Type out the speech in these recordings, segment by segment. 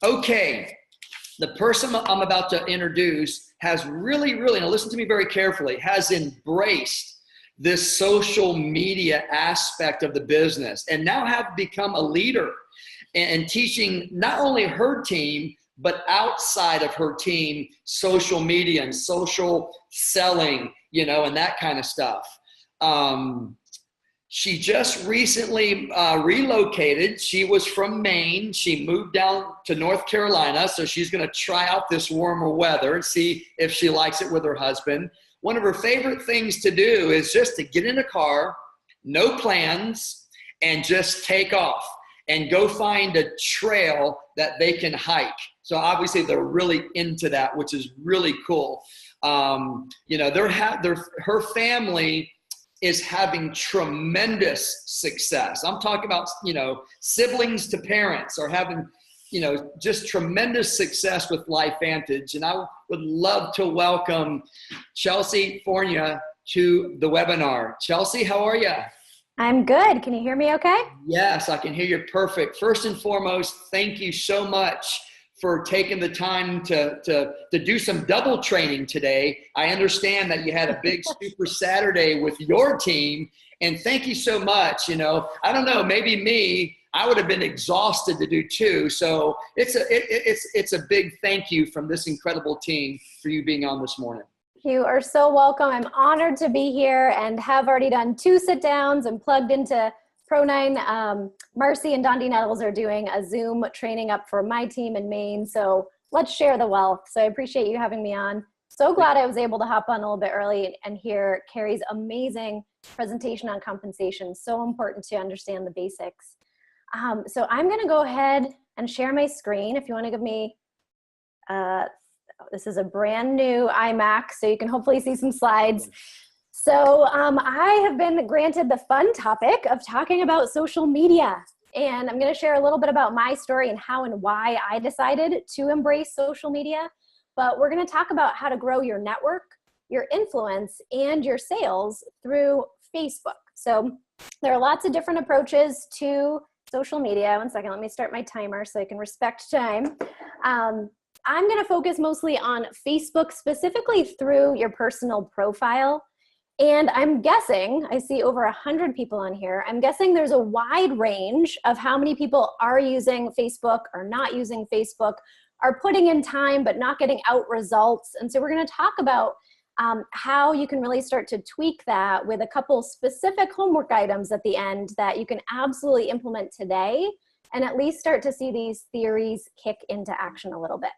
Okay, the person I'm about to introduce has really, now listen to me very carefully, has embraced this social media aspect of the business and now have become a leader and teaching not only her team, but outside of her team, social media and social selling, and that kind of stuff. She just recently relocated. She was from Maine. She moved down to North Carolina, so she's going to try out this warmer weather and see if she likes it with her husband. One of her favorite things to do is just to get in a car, no plans, and just take off and go find a trail that they can hike. So obviously they're really into that, which is really cool. Her family is having tremendous success. I'm talking about, siblings to parents are having, just tremendous success with LifeVantage. And I would love to welcome Chelsea Fournier to the webinar. Chelsea, how are you? I'm good. Can you hear me okay? Yes, I can hear you perfect. First and foremost, thank you so much for taking the time to do some double training today. I understand that you had a big Super Saturday with your team, and thank you so much. I don't know, maybe me, I would have been exhausted to do too. So it's a big thank you from this incredible team for you being on this morning. You are so welcome. I'm honored to be here and have already done 2 sit downs and plugged into Pro9. Marcy and Dondi Nettles are doing a Zoom training up for my team in Maine. So let's share the wealth. So I appreciate you having me on. So glad I was able to hop on a little bit early and hear Carrie's amazing presentation on compensation. So important to understand the basics. So I'm going to go ahead and share my screen. If you want to give me, this is a brand new iMac, so you can hopefully see some slides. So I have been granted the fun topic of talking about social media. And I'm going to share a little bit about my story and how and why I decided to embrace social media. But we're going to talk about how to grow your network, your influence, and your sales through Facebook. So there are lots of different approaches to social media. One second, let me start my timer so I can respect time. I'm going to focus mostly on Facebook, specifically through your personal profile. And I'm guessing, I see over 100 people on here, I'm guessing there's a wide range of how many people are using Facebook or not using Facebook, are putting in time but not getting out results. And so we're going to talk about how you can really start to tweak that with a couple specific homework items at the end that you can absolutely implement today and at least start to see these theories kick into action a little bit.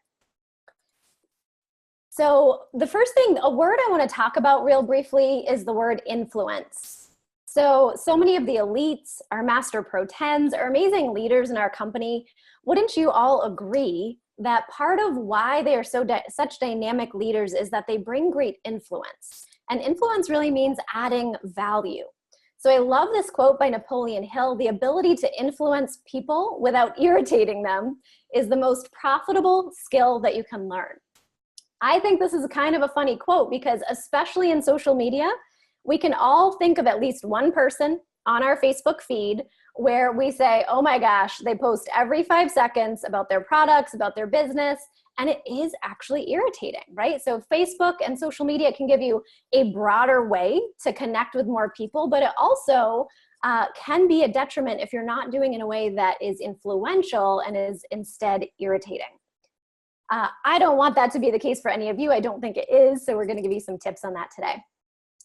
So the first thing, a word I want to talk about real briefly is the word influence. So many of the elites, our Master Pro 10s, are amazing leaders in our company. Wouldn't you all agree that part of why they are such dynamic leaders is that they bring great influence? And influence really means adding value. So I love this quote by Napoleon Hill: "The ability to influence people without irritating them is the most profitable skill that you can learn." I think this is kind of a funny quote because especially in social media, we can all think of at least one person on our Facebook feed where we say, oh my gosh, they post every 5 seconds about their products, about their business, and it is actually irritating, right? So Facebook and social media can give you a broader way to connect with more people, but it also can be a detriment if you're not doing it in a way that is influential and is instead irritating. I don't want that to be the case for any of you. I don't think it is. So we're going to give you some tips on that today.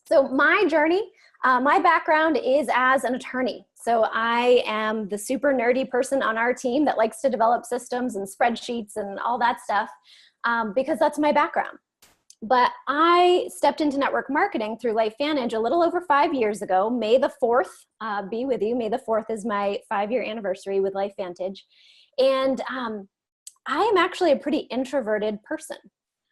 So my journey, my background is as an attorney. So I am the super nerdy person on our team that likes to develop systems and spreadsheets and all that stuff because that's my background. But I stepped into network marketing through LifeVantage a little over 5 years ago. May the 4th be with you. May the 4th is my 5-year anniversary with LifeVantage. And I am actually a pretty introverted person.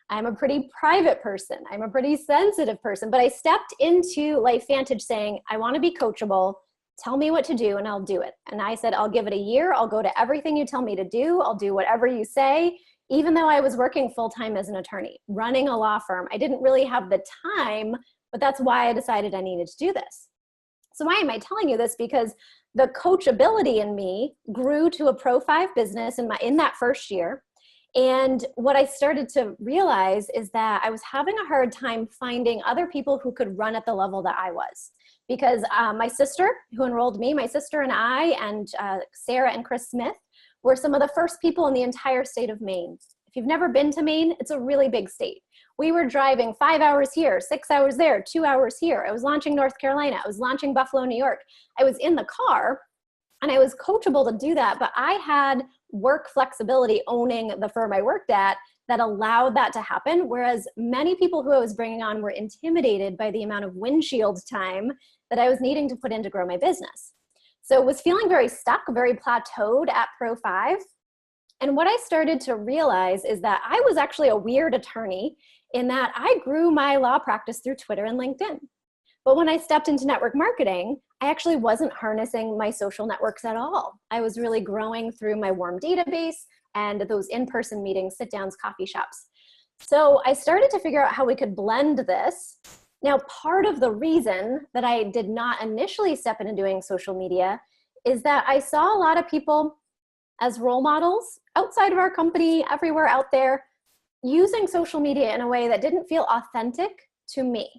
I'm a pretty private person. I'm a pretty sensitive person, but I stepped into LifeVantage saying, I want to be coachable. Tell me what to do and I'll do it. And I said, I'll give it a year. I'll go to everything you tell me to do. I'll do whatever you say, even though I was working full-time as an attorney, running a law firm. I didn't really have the time, but that's why I decided I needed to do this. So why am I telling you this? Because the coachability in me grew to a Pro 5 business in that first year. And what I started to realize is that I was having a hard time finding other people who could run at the level that I was. Because my sister who enrolled me, my sister and I, and Sarah and Chris Smith were some of the first people in the entire state of Maine. If you've never been to Maine, it's a really big state. We were driving 5 hours here, 6 hours there, 2 hours here. I was launching North Carolina. I was launching Buffalo, New York. I was in the car and I was coachable to do that, but I had work flexibility owning the firm I worked at that allowed that to happen. Whereas many people who I was bringing on were intimidated by the amount of windshield time that I was needing to put in to grow my business. So was feeling very stuck, very plateaued at Pro 5. And what I started to realize is that I was actually a weird attorney in that I grew my law practice through Twitter and LinkedIn. But when I stepped into network marketing, I actually wasn't harnessing my social networks at all. I was really growing through my warm database and those in-person meetings, sit-downs, coffee shops. So I started to figure out how we could blend this. Now, part of the reason that I did not initially step into doing social media is that I saw a lot of people as role models outside of our company, everywhere out there, using social media in a way that didn't feel authentic to me.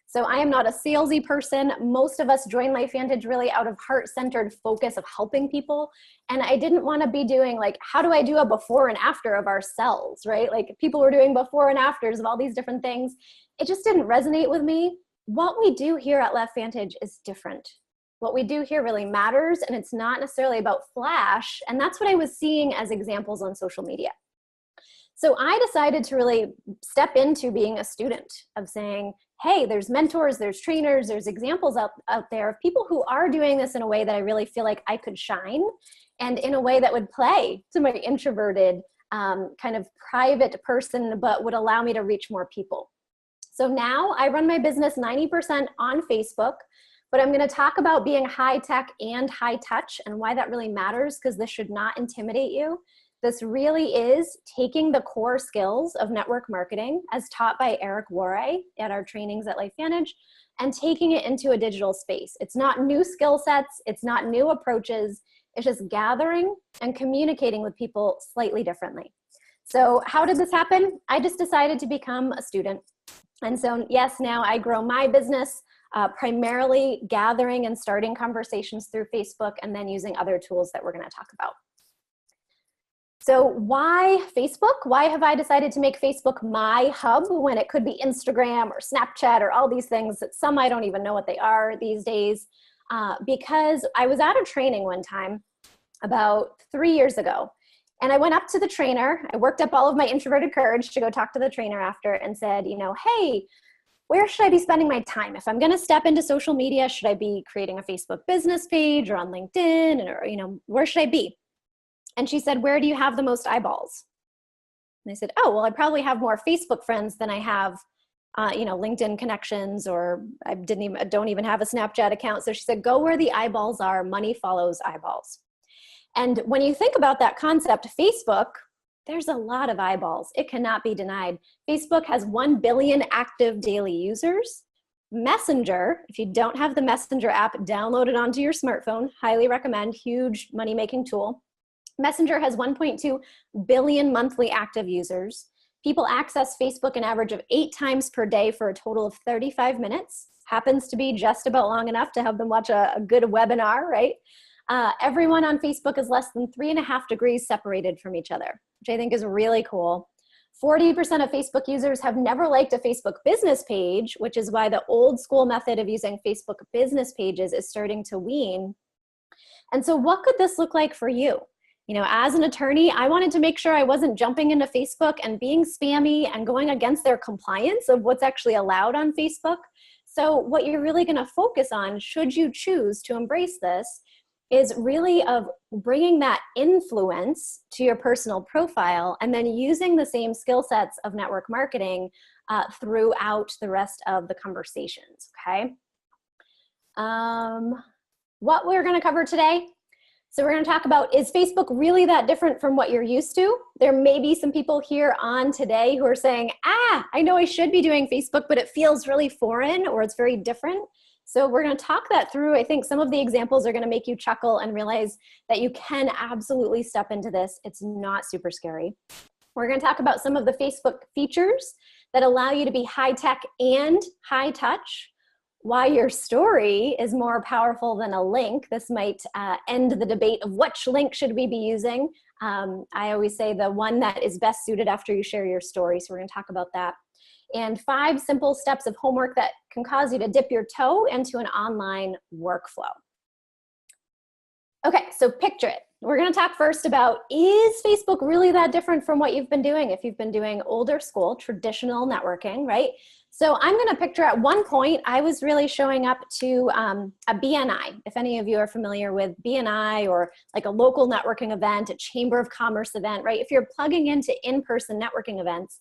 So I am not a salesy person. Most of us join LifeVantage really out of heart-centered focus of helping people. And I didn't want to be doing like, how do I do a before and after of ourselves, right? Like people were doing before and afters of all these different things. It just didn't resonate with me. What we do here at LifeVantage is different. What we do here really matters, and it's not necessarily about flash. And that's what I was seeing as examples on social media. So I decided to really step into being a student of saying, hey, there's mentors, there's trainers, there's examples out there of people who are doing this in a way that I really feel like I could shine, and in a way that would play to my introverted kind of private person, but would allow me to reach more people. So now I run my business 90% on Facebook, but I'm going to talk about being high tech and high touch and why that really matters, because this should not intimidate you. This really is taking the core skills of network marketing as taught by Eric Worre at our trainings at LifeVantage and taking it into a digital space. It's not new skill sets. It's not new approaches. It's just gathering and communicating with people slightly differently. So how did this happen? I just decided to become a student. And so yes, now I grow my business primarily gathering and starting conversations through Facebook and then using other tools that we're going to talk about. So why Facebook? Why have I decided to make Facebook my hub when it could be Instagram or Snapchat or all these things that some I don't even know what they are these days? Because I was at a training one time about 3 years ago, and I went up to the trainer. I worked up all of my introverted courage to go talk to the trainer after and said, you know, hey, where should I be spending my time? If I'm going to step into social media, should I be creating a Facebook business page or on LinkedIn, or, you know, where should I be? And she said, where do you have the most eyeballs? And I said, oh, well, I probably have more Facebook friends than I have, you know, LinkedIn connections, or I don't even have a Snapchat account. So she said, go where the eyeballs are. Money follows eyeballs. And when you think about that concept, Facebook, there's a lot of eyeballs. It cannot be denied. Facebook has 1 billion active daily users. Messenger, if you don't have the Messenger app, download it onto your smartphone. Highly recommend. Huge money-making tool. Messenger has 1.2 billion monthly active users. People access Facebook an average of 8 times per day for a total of 35 minutes. Happens to be just about long enough to have them watch a good webinar, right? Everyone on Facebook is less than 3.5 degrees separated from each other, which I think is really cool. 40% of Facebook users have never liked a Facebook business page, which is why the old school method of using Facebook business pages is starting to wane. And so what could this look like for you? You know, as an attorney, I wanted to make sure I wasn't jumping into Facebook and being spammy and going against their compliance of what's actually allowed on Facebook. So what you're really going to focus on, should you choose to embrace this, is really of bringing that influence to your personal profile and then using the same skill sets of network marketing throughout the rest of the conversations, okay? What we're going to cover today. So we're going to talk about, is Facebook really that different from what you're used to? There may be some people here on today who are saying, I know I should be doing Facebook, but it feels really foreign or it's very different. So we're going to talk that through. I think some of the examples are going to make you chuckle and realize that you can absolutely step into this. It's not super scary. We're going to talk about some of the Facebook features that allow you to be high tech and high touch. Why your story is more powerful than a link. This might end the debate of which link should we be using. I always say the one that is best suited after you share your story. So we're going to talk about that. And 5 simple steps of homework that can cause you to dip your toe into an online workflow. Okay, so picture it. We're going to talk first about, is Facebook really that different from what you've been doing if you've been doing older school, traditional networking, right? So I'm going to picture at one point, I was really showing up to a BNI. If any of you are familiar with BNI or like a local networking event, a Chamber of Commerce event, right? If you're plugging into in-person networking events,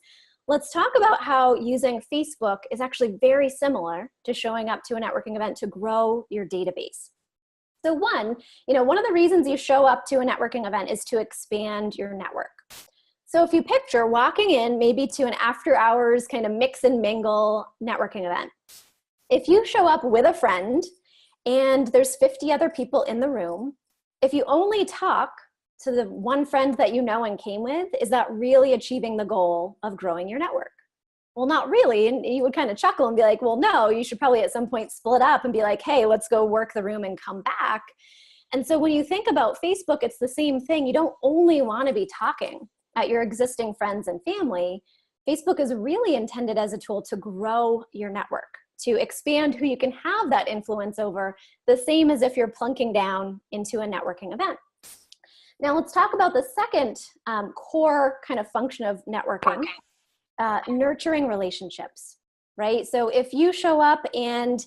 let's talk about how using Facebook is actually very similar to showing up to a networking event to grow your database. So one of the reasons you show up to a networking event is to expand your network. So if you picture walking in maybe to an after hours kind of mix and mingle networking event, if you show up with a friend and there's 50 other people in the room, if you only talk to the one friend that you know and came with, is that really achieving the goal of growing your network? Well, not really. And you would kind of chuckle and be like, well, no, you should probably at some point split up and be like, hey, let's go work the room and come back. And so when you think about Facebook, it's the same thing. You don't only want to be talking at your existing friends and family. Facebook is really intended as a tool to grow your network, to expand who you can have that influence over, the same as if you're plunking down into a networking event. Now let's talk about the second core kind of function of networking, nurturing relationships, right? So if you show up and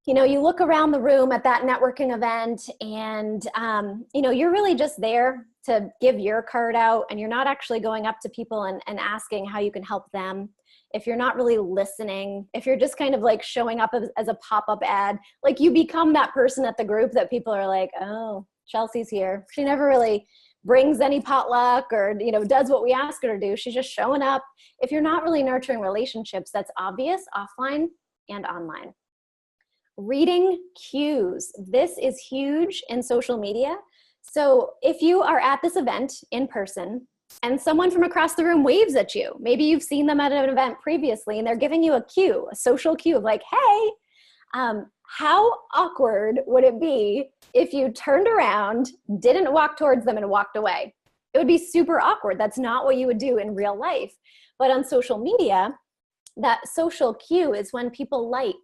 you look around the room at that networking event and you're really just there to give your card out and you're not actually going up to people and asking how you can help them, if you're not really listening, if you're just kind of like showing up as a pop-up ad, like you become that person at the group that people are like, oh, Chelsea's here. She never really brings any potluck or, does what we ask her to do. She's just showing up. If you're not really nurturing relationships, that's obvious offline and online. Reading cues. This is huge in social media. So if you are at this event in person and someone from across the room waves at you, maybe you've seen them at an event previously and they're giving you a cue, a social cue of like, hey, how awkward would it be if you turned around, didn't walk towards them and walked away? It would be super awkward. That's not what you would do in real life. But on social media, that social cue is when people like,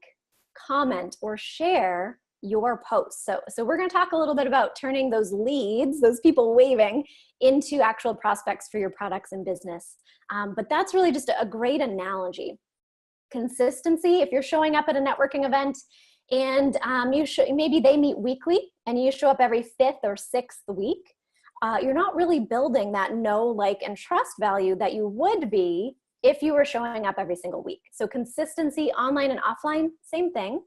comment, or share your posts. So we're going to talk a little bit about turning those leads, those people waving, into actual prospects for your products and business. But that's really just a great analogy. Consistency. If you're showing up at a networking event and maybe they meet weekly and you show up every 5th or 6th week, you're not really building that know, like, and trust value that you would be if you were showing up every single week. So consistency, online and offline, same thing.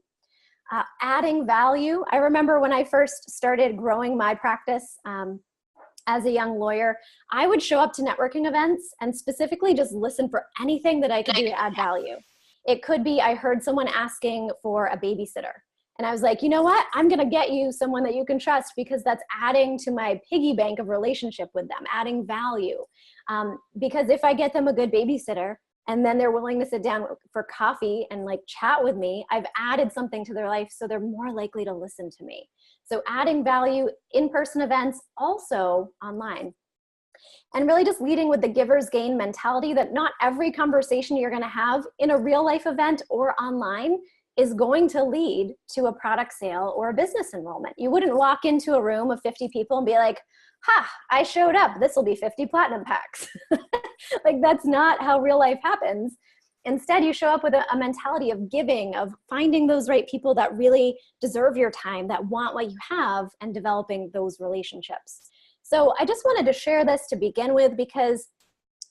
Adding value. I remember when I first started growing my practice as a young lawyer, I would show up to networking events and specifically just listen for anything that I could do to add value. It could be I heard someone asking for a babysitter. And I was like, you know what? I'm going to get you someone that you can trust because that's adding to my piggy bank of relationship with them, adding value. Because if I get them a good babysitter and then they're willing to sit down for coffee and like chat with me, I've added something to their life, so they're more likely to listen to me. So adding value, in-person events, also online. And really just leading with the giver's gain mentality that not every conversation you're going to have in a real life event or online is going to lead to a product sale or a business enrollment. You wouldn't walk into a room of 50 people and be like, I showed up. This will be 50 platinum packs. Like that's not how real life happens. Instead, you show up with a mentality of giving, of finding those right people that really deserve your time, that want what you have, and developing those relationships. So I just wanted to share this to begin with because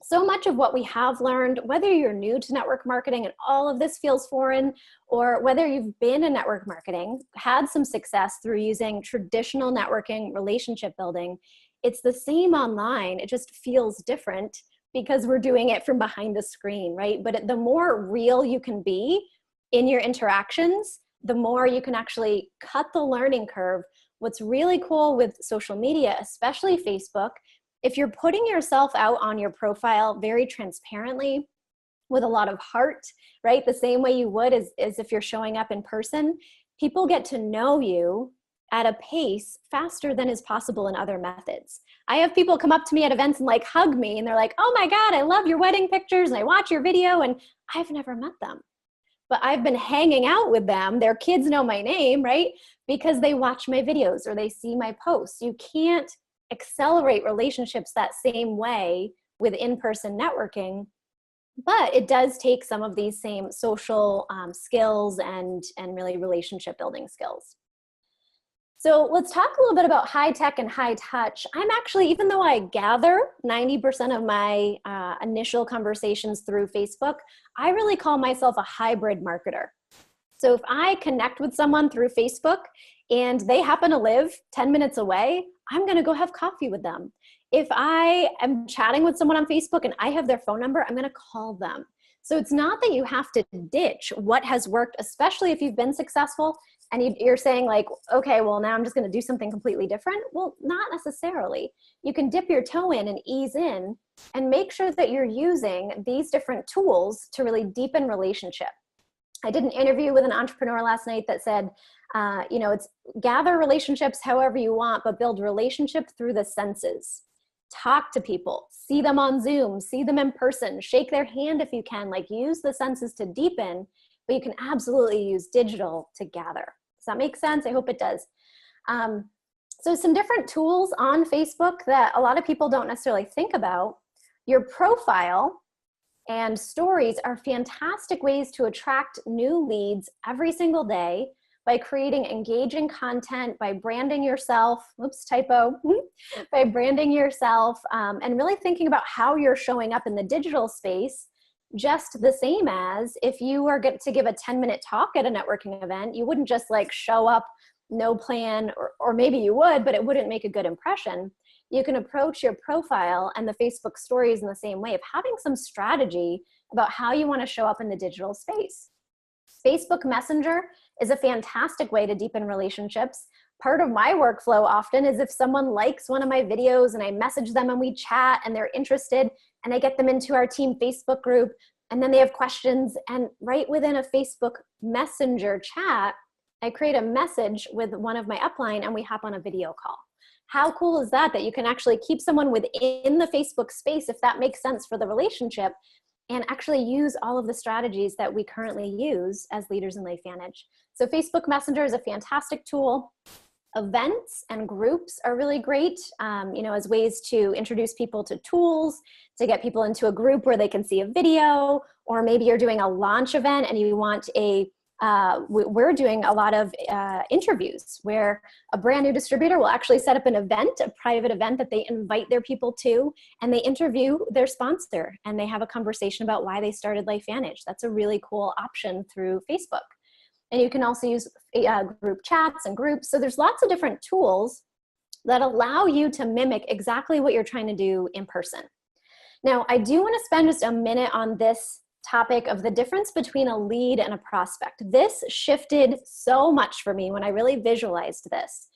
so much of what we have learned, whether you're new to network marketing and all of this feels foreign, or whether you've been in network marketing, had some success through using traditional networking, relationship building, it's the same online. It just feels different because we're doing it from behind the screen, right? But the more real you can be in your interactions, the more you can actually cut the learning curve. What's really cool with social media, especially Facebook, if you're putting yourself out on your profile very transparently with a lot of heart, right? The same way you would as if you're showing up in person, people get to know you at a pace faster than is possible in other methods. I have people come up to me at events and like hug me and they're like, oh my God, I love your wedding pictures and I watch your video, and I've never met them. But I've been hanging out with them. Their kids know my name, right? Because they watch my videos or they see my posts. You can't accelerate relationships that same way with in-person networking, but it does take some of these same social skills and really relationship building skills. So let's talk a little bit about high tech and high touch. I'm actually, even though I gather 90% of my initial conversations through Facebook, I really call myself a hybrid marketer. So if I connect with someone through Facebook and they happen to live 10 minutes away, I'm gonna go have coffee with them. If I am chatting with someone on Facebook and I have their phone number, I'm gonna call them. So it's not that you have to ditch what has worked, especially if you've been successful and you're saying like, okay, well now I'm just gonna do something completely different. Well, not necessarily. You can dip your toe in and ease in and make sure that you're using these different tools to really deepen relationship. I did an interview with an entrepreneur last night that said, it's gather relationships however you want, but build relationship through the senses. Talk to people, see them on Zoom, see them in person, shake their hand if you can, like use the senses to deepen, but you can absolutely use digital to gather. Does that make sense? I hope it does. So some different tools on Facebook that a lot of people don't necessarily think about. Your profile and stories are fantastic ways to attract new leads every single day by creating engaging content, by branding yourself, oops, typo, by branding yourself, and really thinking about how you're showing up in the digital space, just the same as if you were to give a 10-minute talk at a networking event, you wouldn't just like show up, no plan, or maybe you would, but it wouldn't make a good impression. You can approach your profile and the Facebook stories in the same way of having some strategy about how you want to show up in the digital space. Facebook Messenger is a fantastic way to deepen relationships. Part of my workflow often is if someone likes one of my videos and I message them and we chat and they're interested and I get them into our team Facebook group and then they have questions, and right within a Facebook Messenger chat, I create a message with one of my upline and we hop on a video call. How cool is that, that you can actually keep someone within the Facebook space if that makes sense for the relationship, and actually use all of the strategies that we currently use as leaders in LifeVantage. So Facebook Messenger is a fantastic tool. Events and groups are really great, as ways to introduce people to tools, to get people into a group where they can see a video, or maybe you're doing a launch event and you want we're doing a lot of interviews where a brand new distributor will actually set up an event, a private event that they invite their people to, and they interview their sponsor and they have a conversation about why they started LifeVantage. That's a really cool option through Facebook. And you can also use group chats and groups. So there's lots of different tools that allow you to mimic exactly what you're trying to do in person. Now, I do want to spend just a minute on this topic of the difference between a lead and a prospect. This shifted so much for me when I really visualized this.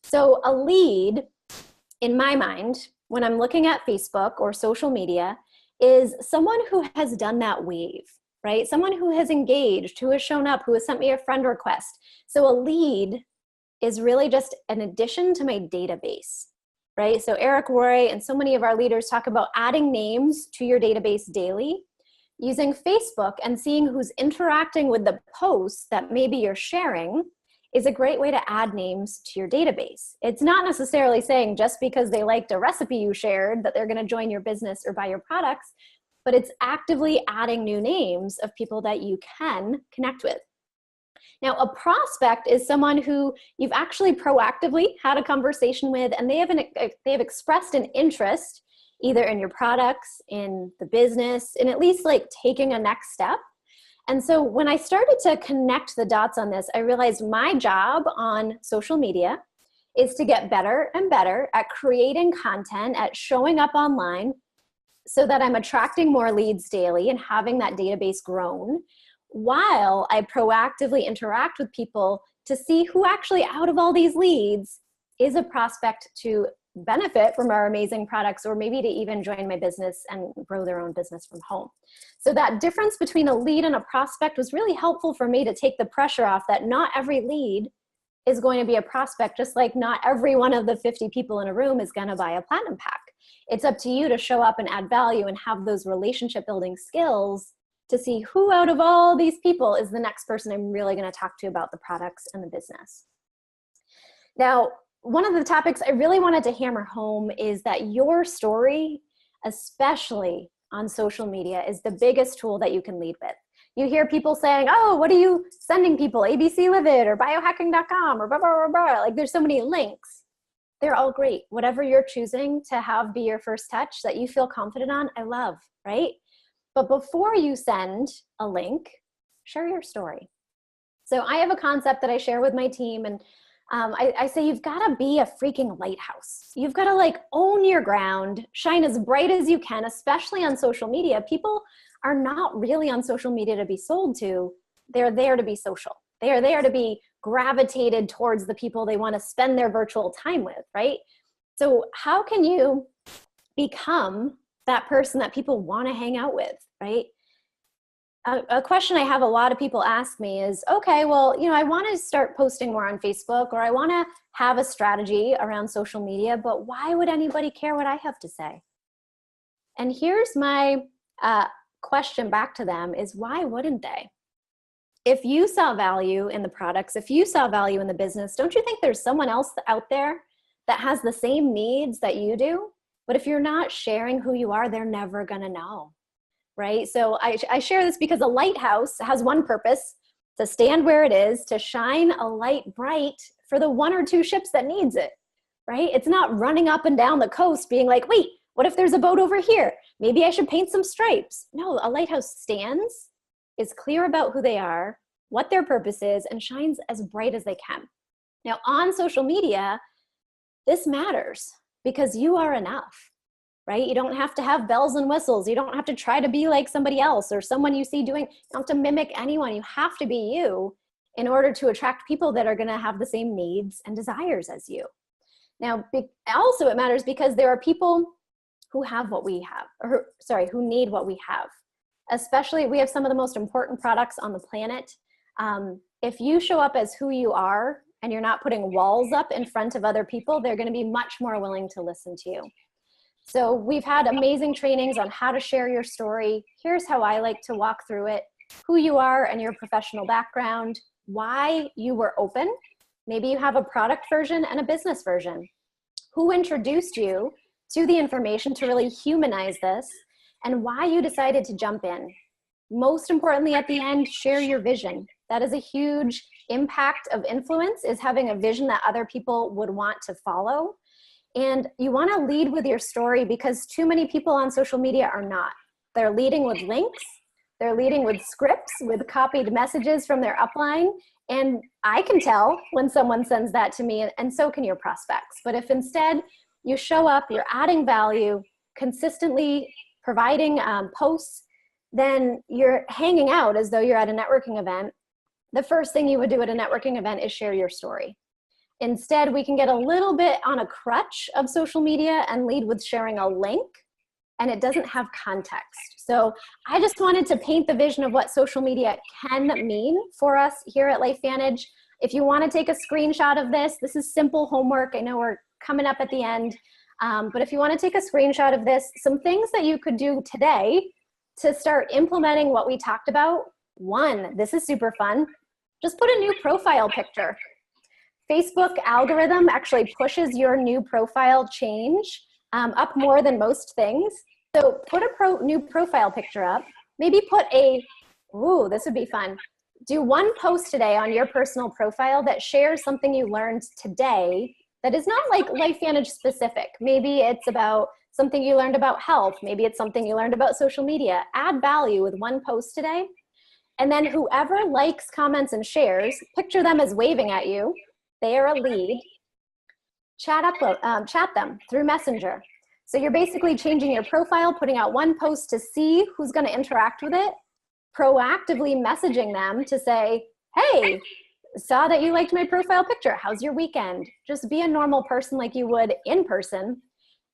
So a lead, in my mind, when I'm looking at Facebook or social media, is someone who has done that wave, right? Someone who has engaged, who has shown up, who has sent me a friend request. So a lead is really just an addition to my database, right? So Eric Roy and so many of our leaders talk about adding names to your database daily. Using Facebook and seeing who's interacting with the posts that maybe you're sharing is a great way to add names to your database. It's not necessarily saying just because they liked a recipe you shared that they're going to join your business or buy your products, but it's actively adding new names of people that you can connect with. Now, a prospect is someone who you've actually proactively had a conversation with, and they have expressed an interest either in your products, in the business, and at least like taking a next step. And so when I started to connect the dots on this, I realized my job on social media is to get better and better at creating content, at showing up online so that I'm attracting more leads daily and having that database grown, while I proactively interact with people to see who actually out of all these leads is a prospect to benefit from our amazing products, or maybe to even join my business and grow their own business from home. So that difference between a lead and a prospect was really helpful for me to take the pressure off that not every lead is going to be a prospect, just like not every one of the 50 people in a room is going to buy a platinum pack. It's up to you to show up and add value and have those relationship building skills to see who out of all these people is the next person I'm really going to talk to about the products and the business. Now, one of the topics I really wanted to hammer home is that your story, especially on social media, is the biggest tool that you can lead with. You hear people saying, oh, what are you sending people? ABC Livid or biohacking.com or blah, blah, blah, blah. Like, there's so many links. They're all great. Whatever you're choosing to have be your first touch that you feel confident on, I love, right? But before you send a link, share your story. So I have a concept that I share with my team, and I say you've got to be a freaking lighthouse. You've got to like own your ground, shine as bright as you can, especially on social media. People are not really on social media to be sold to. They're there to be social. They are there to be gravitated towards the people they want to spend their virtual time with, right? So how can you become that person that people want to hang out with, right? A question I have a lot of people ask me is, okay, well, I want to start posting more on Facebook, or I want to have a strategy around social media, but why would anybody care what I have to say? And here's my question back to them is, why wouldn't they? If you saw value in the products, if you saw value in the business, don't you think there's someone else out there that has the same needs that you do? But if you're not sharing who you are, they're never going to know. Right? So I share this because a lighthouse has one purpose: to stand where it is, to shine a light bright for the one or two ships that needs it, right? It's not running up and down the coast being like, wait, what if there's a boat over here? Maybe I should paint some stripes. No, a lighthouse stands, is clear about who they are, what their purpose is, and shines as bright as they can. Now on social media, this matters because you are enough. Right? You don't have to have bells and whistles. You don't have to try to be like somebody else or someone you see doing. You don't have to mimic anyone. You have to be you in order to attract people that are going to have the same needs and desires as you. Now, also it matters because there are people who have what we have, or who need what we have. Especially, we have some of the most important products on the planet. If you show up as who you are and you're not putting walls up in front of other people, they're going to be much more willing to listen to you. So we've had amazing trainings on how to share your story. Here's how I like to walk through it: who you are and your professional background, why you were open. Maybe you have a product version and a business version. Who introduced you to the information to really humanize this, and why you decided to jump in. Most importantly, at the end, share your vision. That is a huge impact of influence, is having a vision that other people would want to follow. And you want to lead with your story because too many people on social media are not. They're leading with links. They're leading with scripts, with copied messages from their upline. And I can tell when someone sends that to me, and so can your prospects. But if instead you show up, you're adding value, consistently providing posts, then you're hanging out as though you're at a networking event. The first thing you would do at a networking event is share your story. Instead, we can get a little bit on a crutch of social media and lead with sharing a link, and it doesn't have context. So I just wanted to paint the vision of what social media can mean for us here at LifeVantage. If you want to take a screenshot of this, this is simple homework. I know we're coming up at the end, but if you want to take a screenshot of this, some things that you could do today to start implementing what we talked about. One, this is super fun. Just put a new profile picture. Facebook algorithm actually pushes your new profile change up more than most things. So put a new profile picture up. Maybe put this would be fun. Do one post today on your personal profile that shares something you learned today that is not like LifeVantage specific. Maybe it's about something you learned about health. Maybe it's something you learned about social media. Add value with one post today. And then whoever likes, comments, and shares, picture them as waving at you. They are a lead. Chat them through Messenger. So you're basically changing your profile, putting out one post to see who's going to interact with it. proactively messaging them to say, hey, saw that you liked my profile picture. How's your weekend? Just be a normal person like you would in person.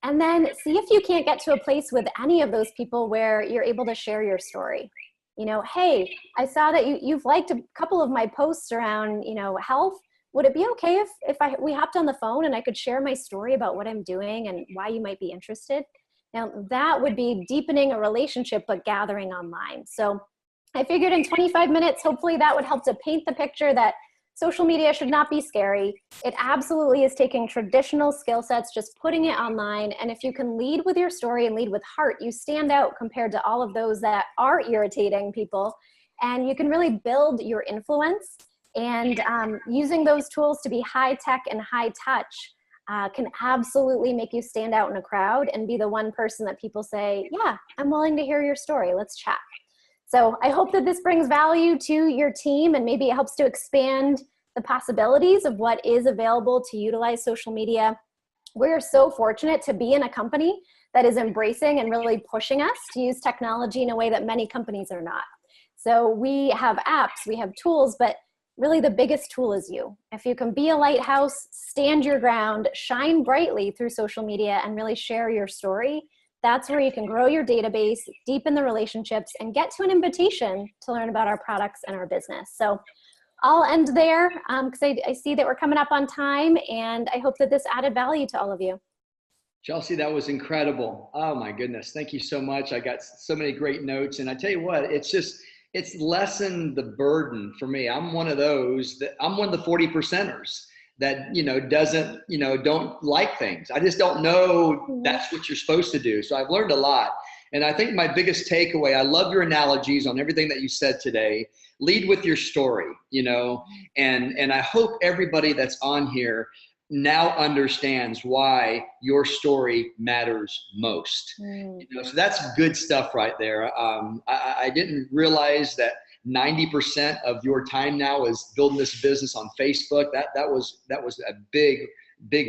And then see if you can't get to a place with any of those people where you're able to share your story. You know, hey, I saw that you've liked a couple of my posts around, you know, health. Would it be okay if we hopped on the phone and I could share my story about what I'm doing and why you might be interested? Now, that would be deepening a relationship, but gathering online. So I figured in 25 minutes, hopefully that would help to paint the picture that social media should not be scary. It absolutely is taking traditional skill sets, just putting it online. And if you can lead with your story and lead with heart, you stand out compared to all of those that are irritating people. And you can really build your influence. And using those tools to be high tech and high touch can absolutely make you stand out in a crowd and be the one person that people say, yeah, I'm willing to hear your story. Let's chat. So I hope that this brings value to your team and maybe it helps to expand the possibilities of what is available to utilize social media. We're so fortunate to be in a company that is embracing and really pushing us to use technology in a way that many companies are not. So we have apps, we have tools, but really the biggest tool is you. If you can be a lighthouse, stand your ground, shine brightly through social media and really share your story, that's where you can grow your database, deepen the relationships, and get to an invitation to learn about our products and our business. So I'll end there because I see that we're coming up on time, and I hope that this added value to all of you. Chelsea, that was incredible. Oh my goodness. Thank you so much. I got so many great notes. And I tell you what, it's lessened the burden for me. I'm one of the 40 percenters that, don't like things. I just don't know that's what you're supposed to do. So I've learned a lot. And I think my biggest takeaway, I love your analogies on everything that you said today. Lead with your story, and I hope everybody that's on here now understands why your story matters most. So that's good stuff right there. I didn't realize that 90% of your time now is building this business on Facebook. That was a big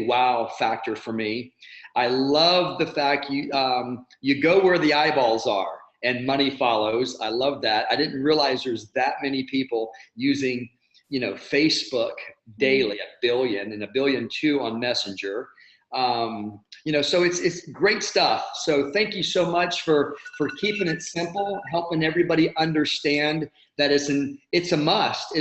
wow factor for me. I love the fact you go where the eyeballs are and money follows. I love that. I didn't realize there's that many people using Facebook daily, 1 billion and 1.2 billion on Messenger. So it's great stuff. So thank you so much for keeping it simple, helping everybody understand that it's a must.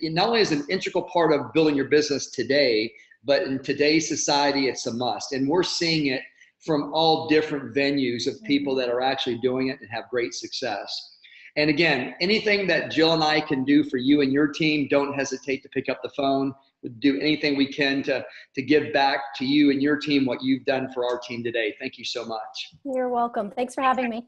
Not only is an integral part of building your business today, but in today's society, it's a must. And we're seeing it from all different venues of people that are actually doing it and have great success. And again, anything that Jill and I can do for you and your team, don't hesitate to pick up the phone. We'll do anything we can to give back to you and your team what you've done for our team today. Thank you so much. You're welcome. Thanks for having me.